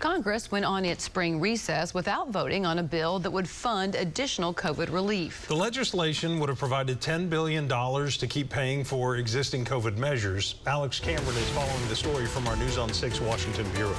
Congress went on its spring recess without voting on a bill that would fund additional COVID relief. The legislation would have provided $10 billion to keep paying for existing COVID measures. Alex Cameron is following the story from our News on 6 Washington bureau.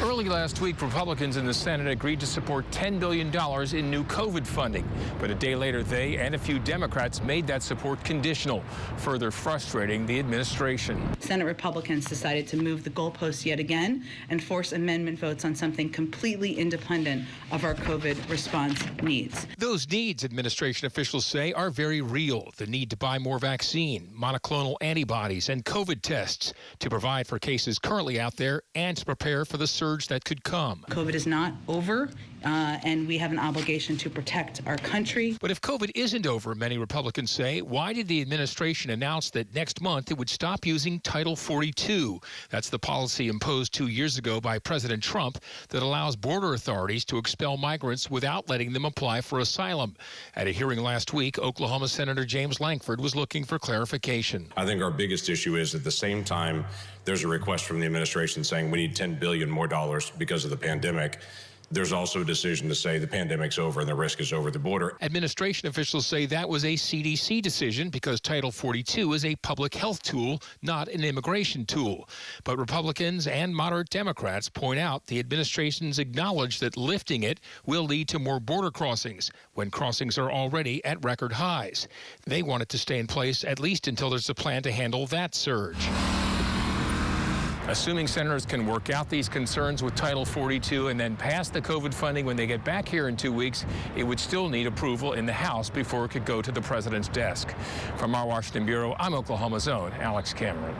Early last week, Republicans in the Senate agreed to support $10 billion in new COVID funding. But a day later, they and a few Democrats made that support conditional, further frustrating the administration. Senate Republicans decided to move the goalposts yet again and force amendment votes on something completely independent of our COVID response needs. Those needs, administration officials say, are very real. The need to buy more vaccine, monoclonal antibodies, and COVID tests to provide for cases currently out there and to prepare for the surge that could come. COVID is not over, and we have an obligation to protect our country. But if COVID isn't over, many Republicans say, why did the administration announce that next month it would stop using Title 42? That's the policy imposed 2 years ago by President Trump that allows border authorities to expel migrants without letting them apply for asylum. At a hearing last week, Oklahoma Senator James Lankford was looking for clarification. I think our biggest issue is at the same time there's a request from the administration saying we need $10 billion more because of the pandemic. There's also a decision to say the pandemic's over and the risk is over the border. Administration officials say that was a CDC decision because Title 42 is a public health tool, not an immigration tool. But Republicans and moderate Democrats point out the administration's acknowledged that lifting it will lead to more border crossings when crossings are already at record highs. They want it to stay in place at least until there's a plan to handle that surge. Assuming senators can work out these concerns with Title 42 and then pass the COVID funding when they get back here in 2 weeks, it would still need approval in the House before it could go to the president's desk. From our Washington bureau, I'm Oklahoma's own Alex Cameron.